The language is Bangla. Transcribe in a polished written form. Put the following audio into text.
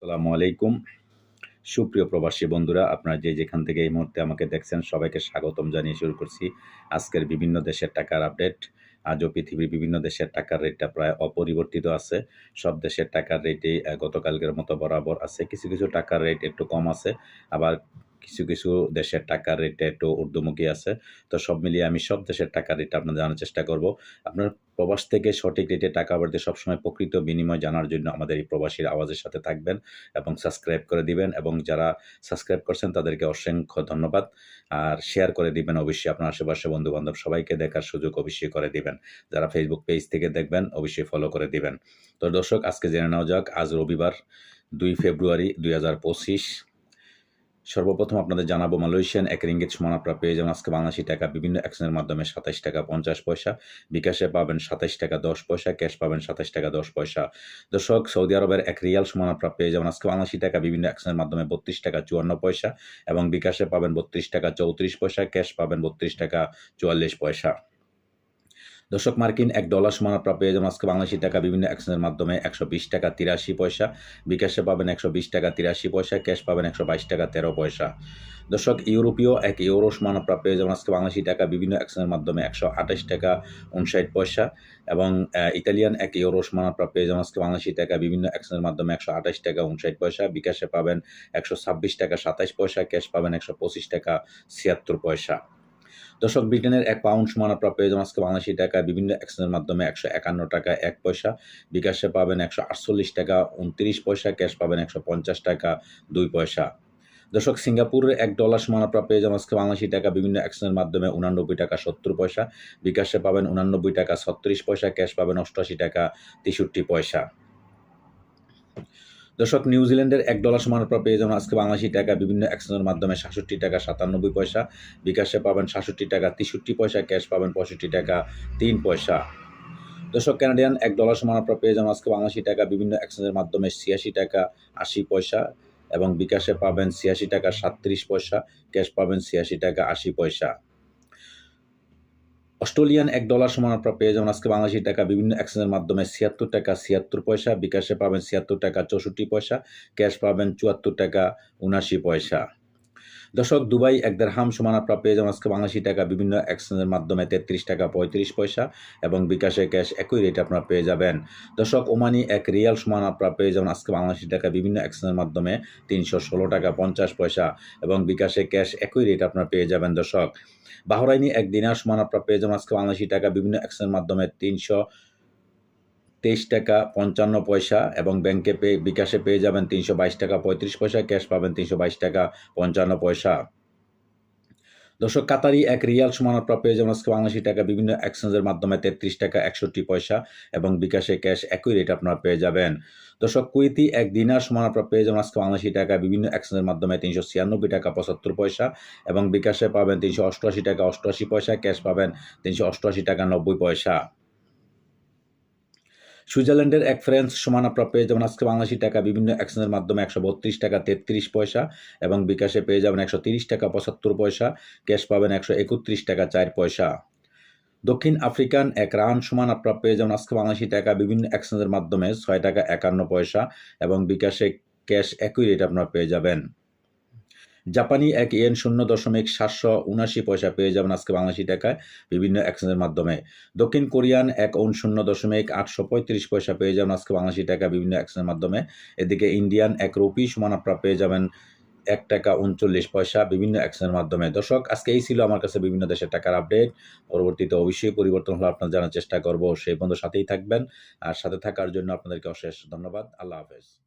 আসসালামু আলাইকুম। সুপ্রিয় প্রবাসী বন্ধুরা, আপনারা যেখান থেকে এই মুহূর্তে আমাকে দেখছেন, সবাইকে স্বাগতম জানিয়ে শুরু করছি আজকের বিভিন্ন দেশের টাকার আপডেট। আজও পৃথিবীর বিভিন্ন দেশের টাকার রেটটা প্রায় অপরিবর্তিত আছে। সব দেশের টাকার রেটই গতকালকের মতো বরাবর আছে। কিছু, কিছু টাকার রেট একটু কম আছে। আবার কিছু, কিছু দেশের টাকার রেটটা একটু ঊর্ধ্বমুখী আছে। তো সব মিলিয়ে আমি সব দেশের টাকার রেটটা আপনাদের জানার চেষ্টা করব। আপনার প্রবাস থেকে সঠিক রেটে টাকা পাঠাতে সবসময় প্রকৃত বিনিময় জানার জন্য আমাদের এই প্রবাসীর আওয়াজের সাথে থাকবেন এবং সাবস্ক্রাইব করে দিবেন, এবং যারা সাবস্ক্রাইব করছেন তাদেরকে অসংখ্য ধন্যবাদ। আর শেয়ার করে দিবেন অবশ্যই, আপনার আশেপাশে বন্ধু-বান্ধব সবাইকে দেখার সুযোগ অবশ্যই করে দিবেন। যারা ফেসবুক পেজ থেকে দেখবেন অবশ্যই ফলো করে দিবেন। তো দর্শক, আজকে জেনে নেওয়া যাক, আজ রবিবার 2 ফেব্রুয়ারি 2025। সর্বপ্রথম আপনাদের জানাবো মালয়েশিয়ান এক রিঙ্গিত সমান আপনারা পেয়ে যাবেন আজকে বাংলাদেশি টাকা বিভিন্ন এক্সচেঞ্জের মাধ্যমে 27 টাকা 50 পয়সা, বিকাশে পাবেন 27 টাকা 10 পয়সা, ক্যাশ পাবেন 27 টাকা 10 পয়সা। দর্শক, সৌদি আরবের এক রিয়াল সমান আপনারা পেয়ে যাবেন আজকে বাংলাদেশি টাকা বিভিন্ন এক্সচেঞ্জের মাধ্যমে 32 টাকা 54 পয়সা, এবং বিকাশে পাবেন 32 টাকা 34 পয়সা, ক্যাশ পাবেন 32 টাকা 44 পয়সা। দর্শক, মার্কিন $1 সমান আপনারা পেয়ে যাবেন আজকে বাংলাদেশি টাকা বিভিন্ন এক্সচেঞ্জের মাধ্যমে 120 টাকা 83 পয়সা, বিকাশে পাবেন 120 টাকা 83 পয়সা, ক্যাশ পাবেন 122 টাকা 13 পয়সা। দর্শক, ইউরোপীয় এক ইউরো সমান আপনারা পেয়ে যাবেন আজকে বাংলাদেশি টাকা বিভিন্ন এক্সচেঞ্জের মাধ্যমে 128 টাকা 59 পয়সা, এবং ইতালিয়ান এক ইউরো সমান আপনারা পেয়ে যাবেন আজকে বাংলাদেশি টাকা বিভিন্ন এক্সচেঞ্জের মাধ্যমে 128 টাকা 59 পয়সা, বিকাশে পাবেন 126 টাকা 27 পয়সা, ক্যাশ পাবেন 125 টাকা 76 পয়সা। দর্শক, ব্রিটেনের এক পাউন্ড সমান আপনারা পেয়ে যাবেন আজকে বাংলাদেশি টাকা বিভিন্ন এক্সচেঞ্জের মাধ্যমে 151 টাকা 1 পয়সা, বিকাশে পাবেন 148 টাকা 29 পয়সা, ক্যাশ পাবেন 150 টাকা 2 পয়সা। দর্শক, সিঙ্গাপুরের $1 সমান আপনারা পেয়ে যাবেন আজকে বাংলাদেশি টাকা বিভিন্ন এক্সচেঞ্জের মাধ্যমে 89 টাকা 70 পয়সা, বিকাশে পাবেন 89 টাকা 36 পয়সা, ক্যাশ পাবেন 88 টাকা 63 পয়সা। দর্শক, নিউজিল্যান্ডের $1 সমান আপনারা পেয়ে যাবেন আজকে বাংলাদেশি টাকা বিভিন্ন এক্সচেঞ্জের মাধ্যমে 67 টাকা 97 পয়সা, বিকাশে পাবেন 67 টাকা 63 পয়সা, ক্যাশ পাবেন 65 টাকা 3 পয়সা। দর্শক, কানাডিয়ান $1 সমান আপনারা পেয়ে যাবেন আজকে বাংলাদেশি টাকা বিভিন্ন এক্সচেঞ্জের মাধ্যমে 86 টাকা 80 পয়সা, এবং বিকাশে পাবেন 86 টাকা 37 পয়সা, ক্যাশ পাবেন 86 টাকা 80 পয়সা। অস্ট্রেলিয়ান $1 সমান আপনারা পেয়ে যাবেন আজকে বাংলাদেশি টাকা বিভিন্ন এক্সচেঞ্জের মাধ্যমে 76 টাকা 76 পয়সা, বিকাশে পাবেন 76 টাকা 64 পয়সা, ক্যাশ পাবেন 74 টাকা 79 পয়সা। দর্শক, দুবাই এক দিরহাম সমান আপনারা পেয়ে যাবেন আজকে বাংলাদেশি টাকা বিভিন্ন এক্সচেঞ্জের মাধ্যমে 33 টাকা 35 পয়সা, এবং বিকাশে ক্যাশ একই রেট আপনারা পেয়ে যাবেন। দর্শক, ওমানি এক রিয়াল সমান আপনারা পেয়ে যাবেন আজকে বাংলাদেশি টাকা বিভিন্ন এক্সচেঞ্জের মাধ্যমে 316 টাকা 50 পয়সা, এবং বিকাশে ক্যাশ একই রেট আপনারা পেয়ে যাবেন। দর্শক, বাহরাইনি এক দিনার সমান আপনারা পেয়ে যাবেন আজকে বাংলাদেশি টাকা বিভিন্ন এক্সচেঞ্জের মাধ্যমে 323 টাকা 55 পয়সা, এবং বিকাশে পেয়ে যাবেন 322 টাকা 35 পয়সা, ক্যাশ পাবেন 322 টাকা 55 পয়সা। দর্শক, কাতারি এক রিয়াল সমান আপনারা পেয়ে যাবেন আজকে বাংলাদেশি টাকা বিভিন্ন এক্সচেঞ্জের মাধ্যমে 33 টাকা 61 পয়সা, এবং বিকাশে ক্যাশ একই রেট আপনারা পেয়ে যাবেন। দর্শক, কুয়েতি এক দিনার সমান আপনারা পেয়ে যাবেন আজকে বাংলাদেশি টাকা বিভিন্ন এক্সচেঞ্জের মাধ্যমে 396 টাকা 75 পয়সা, এবং বিকাশে পাবেন 388 টাকা 88 পয়সা, ক্যাশ পাবেন 388 টাকা 90 পয়সা। সুইজারল্যান্ডের এক ফ্রান্স সমান আপনারা পেয়ে যাবেন আজকে বাংলাদেশি টাকা বিভিন্ন এক্সচেঞ্জের মাধ্যমে 132 টাকা 33 পয়সা, এবং বিকাশে পেয়ে যাবেন 130 টাকা 75 পয়সা, ক্যাশ পাবেন 131 টাকা 4 পয়সা। দক্ষিণ আফ্রিকান এক রান সমান আপনারা পেয়ে যাবেন আজকে বাংলাদেশি টাকা বিভিন্ন এক্সচেঞ্জের মাধ্যমে 6 টাকা 51 পয়সা, এবং বিকাশে ক্যাশ একই রেট আপনারা পেয়ে যাবেন। জাপানি এক ইয়েন 0.779 পয়সা পেয়ে যাবেন আজকে বাংলাদেশি টাকায় বিভিন্ন এক্সচেঞ্জের মাধ্যমে। দক্ষিণ কোরিয়ান এক ওন 0.835 পয়সা পেয়ে যাবেন আজকে বাংলাদেশি টাকা বিভিন্ন এক্সচেঞ্জের মাধ্যমে। এদিকে ইন্ডিয়ান এক রুপি সমান আপনারা পেয়ে যাবেন 1 টাকা 39 পয়সা বিভিন্ন এক্সচেঞ্জের মাধ্যমে। দর্শক, আজকে এই ছিল আমার কাছে বিভিন্ন দেশের টাকার আপডেট। পরবর্তীতে অবশ্যই পরিবর্তন হলে আপনারা জানার চেষ্টা করব। সেই পর্যন্ত সাথেই থাকবেন, আর সাথে থাকার জন্য আপনাদেরকে অশেষ ধন্যবাদ। আল্লাহ হাফেজ।